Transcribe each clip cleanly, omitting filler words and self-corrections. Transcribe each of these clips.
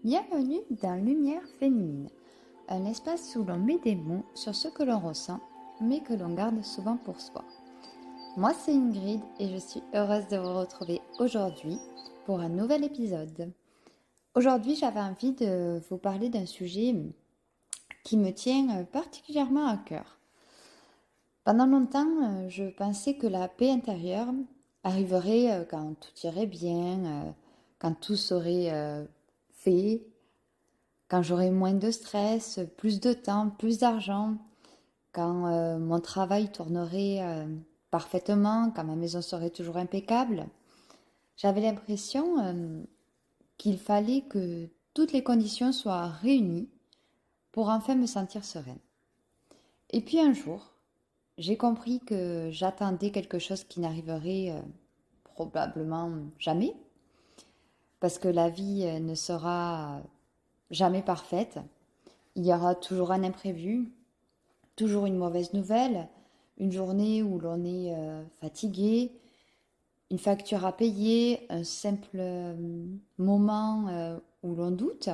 Bienvenue dans Lumière féminine, un espace où l'on met des mots sur ce que l'on ressent, mais que l'on garde souvent pour soi. Moi, c'est Ingrid et je suis heureuse de vous retrouver aujourd'hui pour un nouvel épisode. Aujourd'hui, j'avais envie de vous parler d'un sujet qui me tient particulièrement à cœur. Pendant longtemps, je pensais que la paix intérieure arriverait quand tout irait bien, quand tout serait fait, quand j'aurai moins de stress, plus de temps, plus d'argent, quand mon travail tournerait parfaitement, quand ma maison serait toujours impeccable. J'avais l'impression qu'il fallait que toutes les conditions soient réunies pour enfin me sentir sereine. Et puis un jour, j'ai compris que j'attendais quelque chose qui n'arriverait probablement jamais, parce que la vie ne sera jamais parfaite. Il y aura toujours un imprévu, toujours une mauvaise nouvelle, une journée où l'on est fatigué, une facture à payer, un simple moment où l'on doute,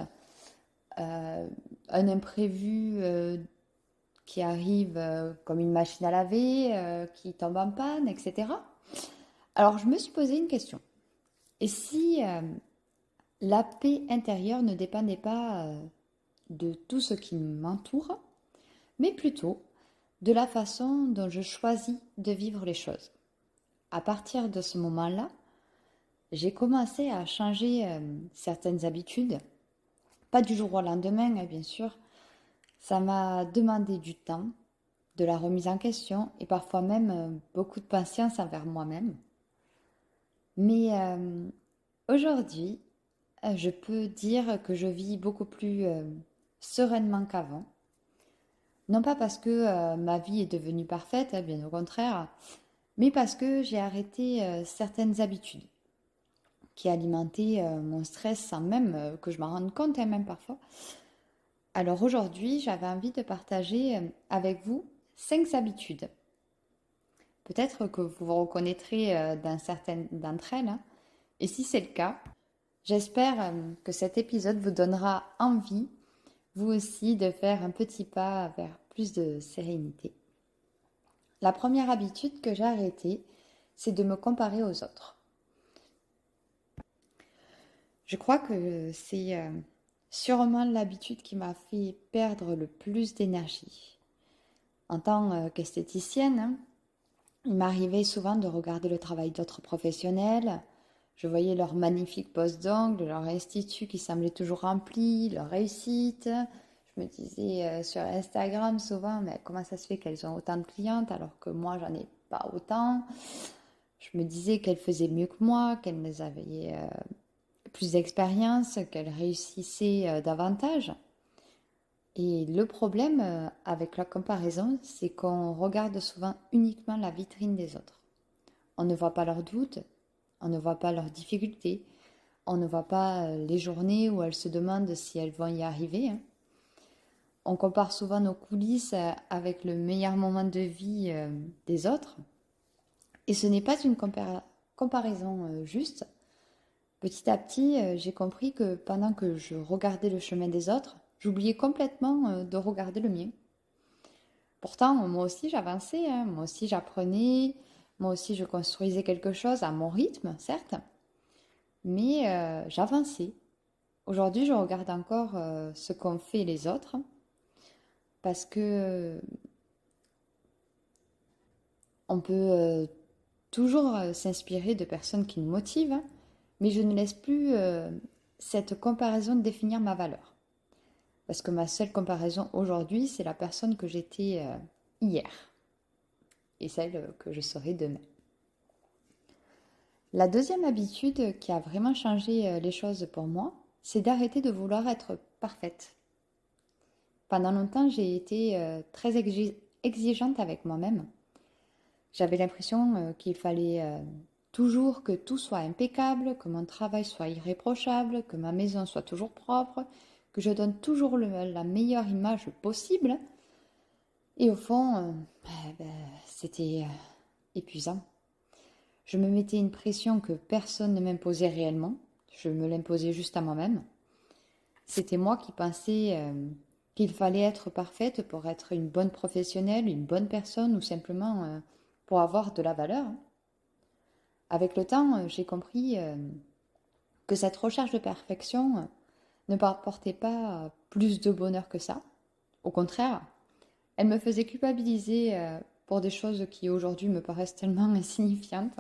un imprévu qui arrive comme une machine à laver, qui tombe en panne, etc. Alors je me suis posé une question. Et si la paix intérieure ne dépendait pas de tout ce qui m'entoure, mais plutôt de la façon dont je choisis de vivre les choses. À partir de ce moment-là, j'ai commencé à changer certaines habitudes, pas du jour au lendemain, hein, bien sûr. Ça m'a demandé du temps, de la remise en question et parfois même beaucoup de patience envers moi-même. Mais aujourd'hui, je peux dire que je vis beaucoup plus sereinement qu'avant. Non pas parce que ma vie est devenue parfaite, hein, bien au contraire, mais parce que j'ai arrêté certaines habitudes qui alimentaient mon stress sans même que je m'en rende compte, hein, même parfois. Alors aujourd'hui, j'avais envie de partager avec vous 5 habitudes. Peut-être que vous vous reconnaîtrez dans certaines d'entre elles, hein. Et si c'est le cas, j'espère que cet épisode vous donnera envie, vous aussi, de faire un petit pas vers plus de sérénité. La première habitude que j'ai arrêtée, c'est de me comparer aux autres. Je crois que c'est sûrement l'habitude qui m'a fait perdre le plus d'énergie. En tant qu'esthéticienne, hein, il m'arrivait souvent de regarder le travail d'autres professionnels. Je voyais leurs magnifiques poses d'ongles, leur institut qui semblait toujours rempli, leur réussite. Je me disais sur Instagram souvent, mais comment ça se fait qu'elles ont autant de clientes alors que moi, j'en ai pas autant. Je me disais qu'elles faisaient mieux que moi, qu'elles avaient plus d'expérience, qu'elles réussissaient davantage. Et le problème avec la comparaison, c'est qu'on regarde souvent uniquement la vitrine des autres. On ne voit pas leurs doutes, on ne voit pas leurs difficultés, on ne voit pas les journées où elles se demandent si elles vont y arriver, hein. On compare souvent nos coulisses avec le meilleur moment de vie des autres. Et ce n'est pas une comparaison juste. Petit à petit, j'ai compris que pendant que je regardais le chemin des autres, j'oubliais complètement de regarder le mien. Pourtant, moi aussi j'avançais, hein, moi aussi j'apprenais, moi aussi je construisais quelque chose à mon rythme, certes, mais j'avançais. Aujourd'hui, je regarde encore ce qu'ont fait les autres parce que on peut toujours s'inspirer de personnes qui nous motivent, hein, mais je ne laisse plus cette comparaison définir ma valeur. Parce que ma seule comparaison aujourd'hui, c'est la personne que j'étais hier et celle que je serai demain. La deuxième habitude qui a vraiment changé les choses pour moi, c'est d'arrêter de vouloir être parfaite. Pendant longtemps, j'ai été très exigeante avec moi-même. J'avais l'impression qu'il fallait toujours que tout soit impeccable, que mon travail soit irréprochable, que ma maison soit toujours propre, que je donne toujours la meilleure image possible. Et au fond, c'était épuisant. Je me mettais une pression que personne ne m'imposait réellement. Je me l'imposais juste à moi-même. C'était moi qui pensais qu'il fallait être parfaite pour être une bonne professionnelle, une bonne personne ou simplement pour avoir de la valeur. Avec le temps, j'ai compris que cette recherche de perfection ne m'apportait pas plus de bonheur que ça. Au contraire, elle me faisait culpabiliser pour des choses qui aujourd'hui me paraissent tellement insignifiantes.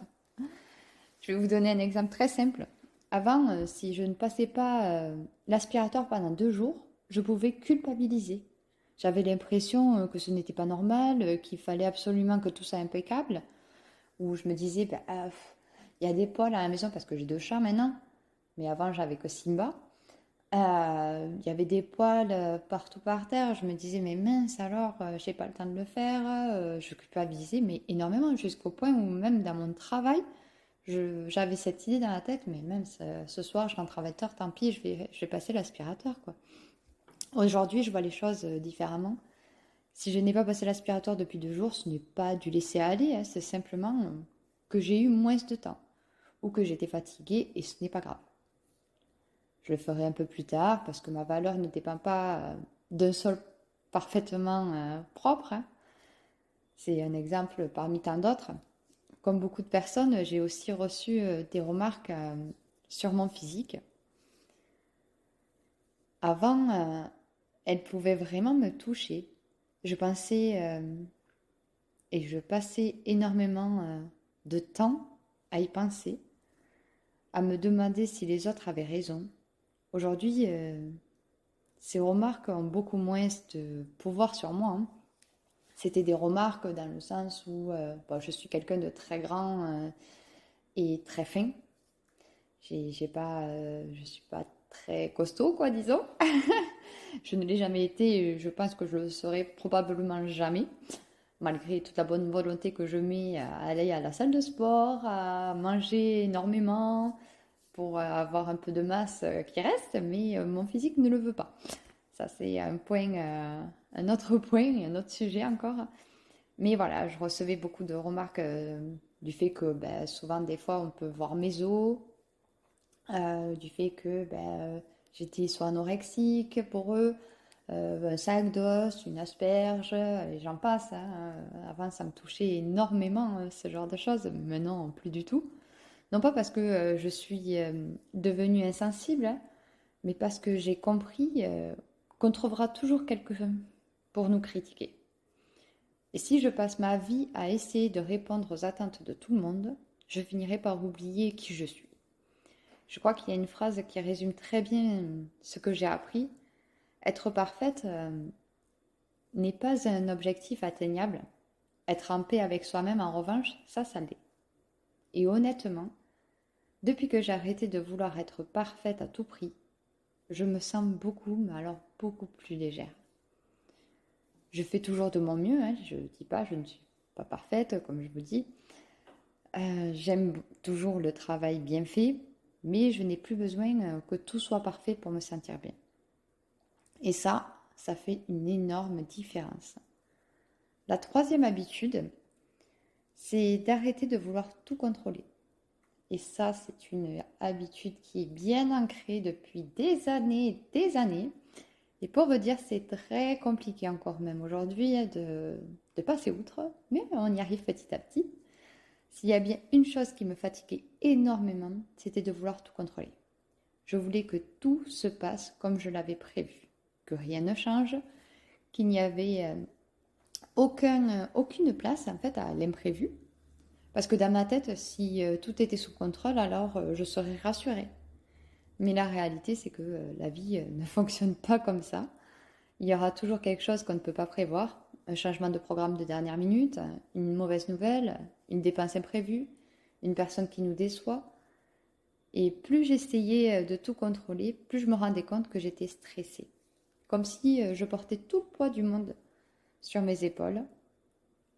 Je vais vous donner un exemple très simple. Avant, si je ne passais pas l'aspirateur pendant 2 jours, je pouvais culpabiliser. J'avais l'impression que ce n'était pas normal, qu'il fallait absolument que tout soit impeccable. Ou je me disais, ben, il y a des poils à la maison parce que j'ai 2 chats maintenant. Mais avant, j'avais que Simba. Il y avait des poils partout par terre. Je me disais, mais mince alors, j'ai pas le temps de le faire. Je culpabilisais, mais énormément, jusqu'au point où même dans mon travail, j'avais cette idée dans la tête, mais même ce soir, je rentre à 20h, tant pis, je vais passer l'aspirateur, quoi. Aujourd'hui, je vois les choses différemment. Si je n'ai pas passé l'aspirateur depuis 2 jours, ce n'est pas du laisser aller, hein, c'est simplement que j'ai eu moins de temps ou que j'étais fatiguée et ce n'est pas grave. Je le ferai un peu plus tard parce que ma valeur ne dépend pas d'un sol parfaitement propre, hein. C'est un exemple parmi tant d'autres. Comme beaucoup de personnes, j'ai aussi reçu des remarques sur mon physique. Avant, elles pouvaient vraiment me toucher. Je pensais et je passais énormément de temps à y penser, à me demander si les autres avaient raison. Aujourd'hui, ces remarques ont beaucoup moins de pouvoir sur moi, hein. C'était des remarques dans le sens où je suis quelqu'un de très grand et très fin. Je suis pas très costaud, quoi, disons. Je ne l'ai jamais été et je pense que je le serai probablement jamais, malgré toute la bonne volonté que je mets à aller à la salle de sport, à manger énormément pour avoir un peu de masse qui reste, mais mon physique ne le veut pas. Ça, c'est un point, un autre point, un autre sujet encore. Mais voilà, je recevais beaucoup de remarques du fait que souvent, des fois, on peut voir mes os, du fait que j'étais soit anorexique pour eux, un sac d'os, une asperge, et j'en passe, hein. Avant, ça me touchait énormément, ce genre de choses. Maintenant, plus du tout. Non pas parce que je suis devenue insensible, hein, mais parce que j'ai compris qu'on trouvera toujours quelqu'un pour nous critiquer. Et si je passe ma vie à essayer de répondre aux attentes de tout le monde, je finirai par oublier qui je suis. Je crois qu'il y a une phrase qui résume très bien ce que j'ai appris. Être parfaite n'est pas un objectif atteignable. Être en paix avec soi-même, en revanche, ça l'est. Et honnêtement, depuis que j'ai arrêté de vouloir être parfaite à tout prix, je me sens beaucoup, mais alors beaucoup plus légère. Je fais toujours de mon mieux, hein, je ne dis pas, je ne suis pas parfaite, comme je vous dis. J'aime toujours le travail bien fait, mais je n'ai plus besoin que tout soit parfait pour me sentir bien. Et ça fait une énorme différence. La troisième habitude, c'est d'arrêter de vouloir tout contrôler. Et ça, c'est une habitude qui est bien ancrée depuis des années et des années. Et pour vous dire, c'est très compliqué encore même aujourd'hui de passer outre, mais on y arrive petit à petit. S'il y a bien une chose qui me fatiguait énormément, c'était de vouloir tout contrôler. Je voulais que tout se passe comme je l'avais prévu, que rien ne change, qu'il n'y avait aucune place en fait à l'imprévu. Parce que dans ma tête, si tout était sous contrôle, alors je serais rassurée. Mais la réalité, c'est que la vie ne fonctionne pas comme ça. Il y aura toujours quelque chose qu'on ne peut pas prévoir, un changement de programme de dernière minute, une mauvaise nouvelle, une dépense imprévue, une personne qui nous déçoit. Et plus j'essayais de tout contrôler, plus je me rendais compte que j'étais stressée. Comme si je portais tout le poids du monde sur mes épaules.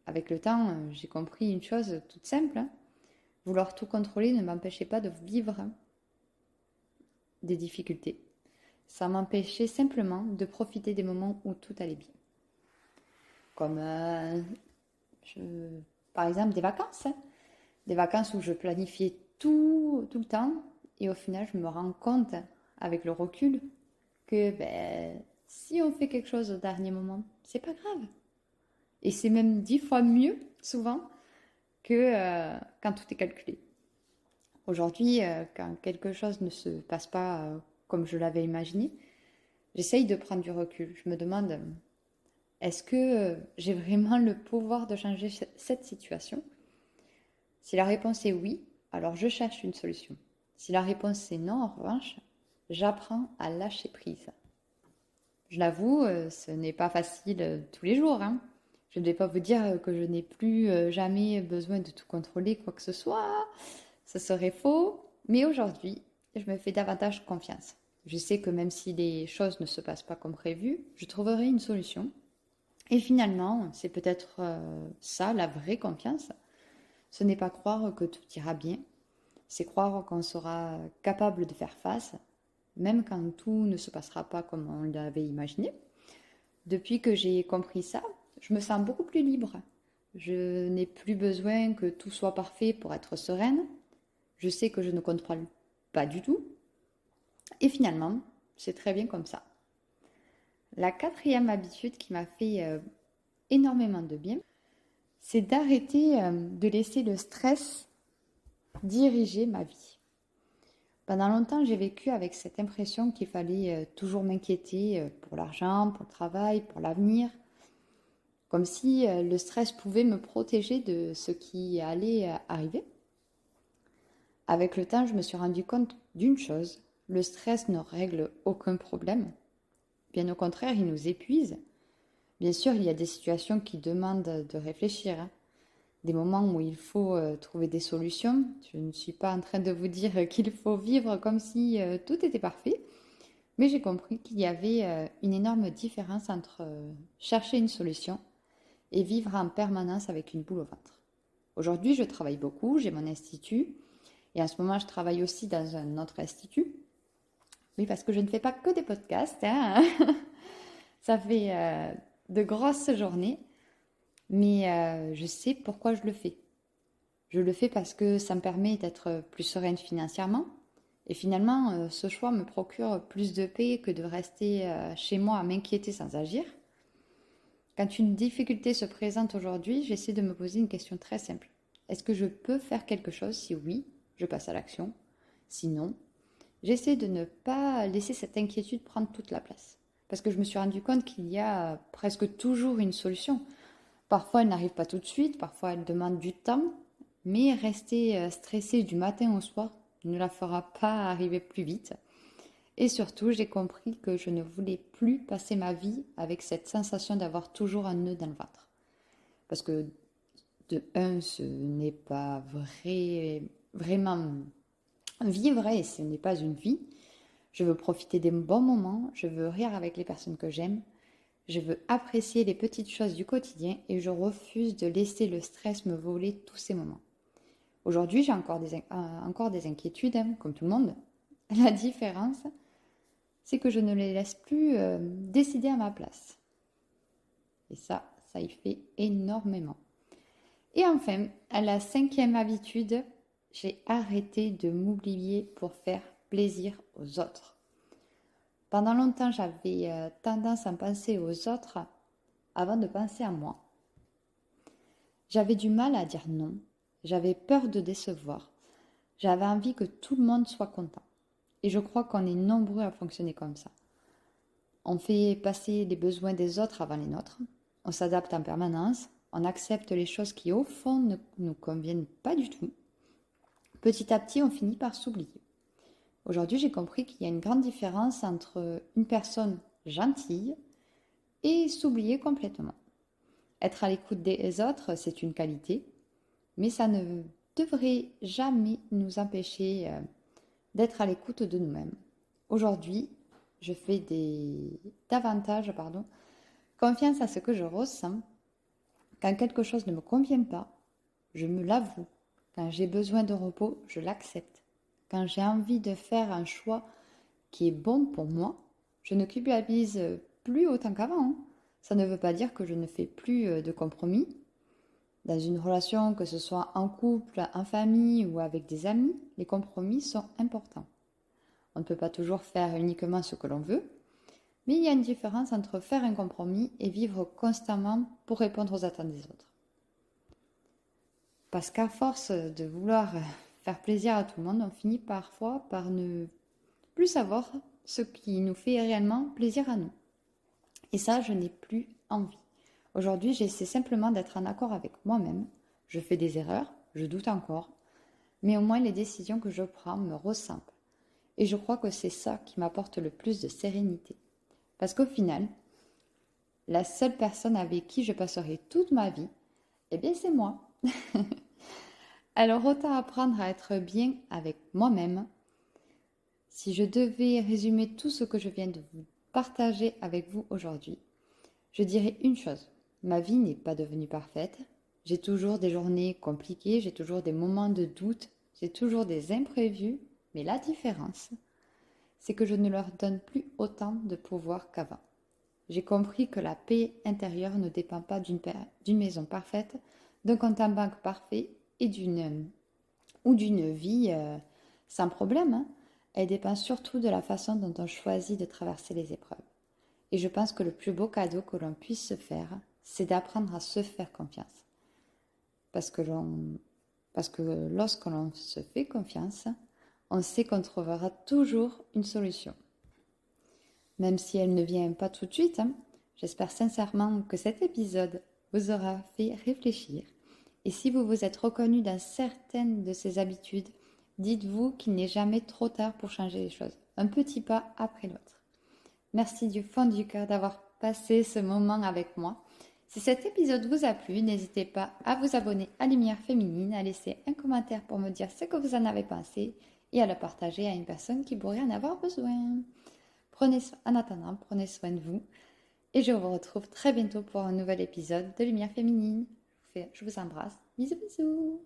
Avec le temps, j'ai compris une chose toute simple, hein. Vouloir tout contrôler ne m'empêchait pas de vivre des difficultés. Ça m'empêchait simplement de profiter des moments où tout allait bien. Comme, par exemple, des vacances, hein. Des vacances où je planifiais tout le temps et au final, je me rends compte, avec le recul, que si on fait quelque chose au dernier moment, c'est pas grave. Et c'est même 10 fois mieux, souvent, que quand tout est calculé. Aujourd'hui, quand quelque chose ne se passe pas comme je l'avais imaginé, j'essaye de prendre du recul. Je me demande, est-ce que j'ai vraiment le pouvoir de changer cette situation? Si la réponse est oui, alors je cherche une solution. Si la réponse est non, en revanche, j'apprends à lâcher prise. Je l'avoue, ce n'est pas facile tous les jours, hein. Je ne vais pas vous dire que je n'ai plus jamais besoin de tout contrôler, quoi que ce soit. Ce serait faux. Mais aujourd'hui, je me fais davantage confiance. Je sais que même si les choses ne se passent pas comme prévu, je trouverai une solution. Et finalement, c'est peut-être ça, la vraie confiance. Ce n'est pas croire que tout ira bien, c'est croire qu'on sera capable de faire face, même quand tout ne se passera pas comme on l'avait imaginé. Depuis que j'ai compris ça, je me sens beaucoup plus libre. Je n'ai plus besoin que tout soit parfait pour être sereine. Je sais que je ne contrôle pas du tout. Et finalement, c'est très bien comme ça. La quatrième habitude qui m'a fait énormément de bien, c'est d'arrêter de laisser le stress diriger ma vie. Pendant longtemps, j'ai vécu avec cette impression qu'il fallait toujours m'inquiéter pour l'argent, pour le travail, pour l'avenir, comme si le stress pouvait me protéger de ce qui allait arriver. Avec le temps, je me suis rendu compte d'une chose, le stress ne règle aucun problème. Bien au contraire, il nous épuise. Bien sûr, il y a des situations qui demandent de réfléchir, hein. Des moments où il faut trouver des solutions. Je ne suis pas en train de vous dire qu'il faut vivre comme si tout était parfait, mais j'ai compris qu'il y avait une énorme différence entre chercher une solution et vivre en permanence avec une boule au ventre. Aujourd'hui, je travaille beaucoup, j'ai mon institut, et en ce moment, je travaille aussi dans un autre institut. Oui, parce que je ne fais pas que des podcasts, hein. Ça fait de grosses journées. Mais je sais pourquoi je le fais. Je le fais parce que ça me permet d'être plus sereine financièrement. Et finalement, ce choix me procure plus de paix que de rester chez moi à m'inquiéter sans agir. Quand une difficulté se présente aujourd'hui, j'essaie de me poser une question très simple. Est-ce que je peux faire quelque chose? Si oui, je passe à l'action. Sinon, j'essaie de ne pas laisser cette inquiétude prendre toute la place. Parce que je me suis rendu compte qu'il y a presque toujours une solution. Parfois, elle n'arrive pas tout de suite, parfois elle demande du temps, mais rester stressée du matin au soir ne la fera pas arriver plus vite. Et surtout, j'ai compris que je ne voulais plus passer ma vie avec cette sensation d'avoir toujours un nœud dans le ventre. Parce que de un, ce n'est pas vraiment vivre et ce n'est pas une vie. Je veux profiter des bons moments, je veux rire avec les personnes que j'aime, je veux apprécier les petites choses du quotidien et je refuse de laisser le stress me voler tous ces moments. Aujourd'hui, j'ai encore des inquiétudes, hein, comme tout le monde. La différence, c'est que je ne les laisse plus décider à ma place. Et ça y fait énormément. Et enfin, à la cinquième habitude, j'ai arrêté de m'oublier pour faire plaisir aux autres. Pendant longtemps, j'avais tendance à penser aux autres avant de penser à moi. J'avais du mal à dire non, j'avais peur de décevoir, j'avais envie que tout le monde soit content. Et je crois qu'on est nombreux à fonctionner comme ça. On fait passer les besoins des autres avant les nôtres, on s'adapte en permanence, on accepte les choses qui au fond ne nous conviennent pas du tout. Petit à petit, on finit par s'oublier. Aujourd'hui, j'ai compris qu'il y a une grande différence entre une personne gentille et s'oublier complètement. Être à l'écoute des autres, c'est une qualité, mais ça ne devrait jamais nous empêcher d'être à l'écoute de nous-mêmes. Aujourd'hui, je fais davantage confiance à ce que je ressens. Quand quelque chose ne me convient pas, je me l'avoue. Quand j'ai besoin de repos, je l'accepte. Quand j'ai envie de faire un choix qui est bon pour moi, je ne culpabilise plus autant qu'avant. Ça ne veut pas dire que je ne fais plus de compromis. Dans une relation, que ce soit en couple, en famille ou avec des amis, les compromis sont importants. On ne peut pas toujours faire uniquement ce que l'on veut. Mais il y a une différence entre faire un compromis et vivre constamment pour répondre aux attentes des autres. Parce qu'à force de vouloir faire plaisir à tout le monde, on finit parfois par ne plus savoir ce qui nous fait réellement plaisir à nous. Et ça, je n'ai plus envie. Aujourd'hui, j'essaie simplement d'être en accord avec moi-même. Je fais des erreurs, je doute encore, mais au moins les décisions que je prends me ressemblent. Et je crois que c'est ça qui m'apporte le plus de sérénité. Parce qu'au final, la seule personne avec qui je passerai toute ma vie, eh bien c'est moi. Alors autant apprendre à être bien avec moi-même. Si je devais résumer tout ce que je viens de vous partager avec vous aujourd'hui, je dirais une chose. Ma vie n'est pas devenue parfaite. J'ai toujours des journées compliquées, j'ai toujours des moments de doute, j'ai toujours des imprévus. Mais la différence, c'est que je ne leur donne plus autant de pouvoir qu'avant. J'ai compris que la paix intérieure ne dépend pas d'une maison parfaite, d'un compte en banque parfait et d'une vie sans problème, hein. Elle dépend surtout de la façon dont on choisit de traverser les épreuves. Et je pense que le plus beau cadeau que l'on puisse se faire, c'est d'apprendre à se faire confiance. Parce que, parce que lorsque l'on se fait confiance, on sait qu'on trouvera toujours une solution. Même si elle ne vient pas tout de suite, hein. J'espère sincèrement que cet épisode vous aura fait réfléchir. Et si vous vous êtes reconnu dans certaines de ces habitudes, dites-vous qu'il n'est jamais trop tard pour changer les choses, un petit pas après l'autre. Merci du fond du cœur d'avoir passé ce moment avec moi. Si cet épisode vous a plu, n'hésitez pas à vous abonner à Lumière Féminine, à laisser un commentaire pour me dire ce que vous en avez pensé et à le partager à une personne qui pourrait en avoir besoin. En attendant, prenez soin de vous et je vous retrouve très bientôt pour un nouvel épisode de Lumière Féminine. Je vous embrasse. Bisous bisous.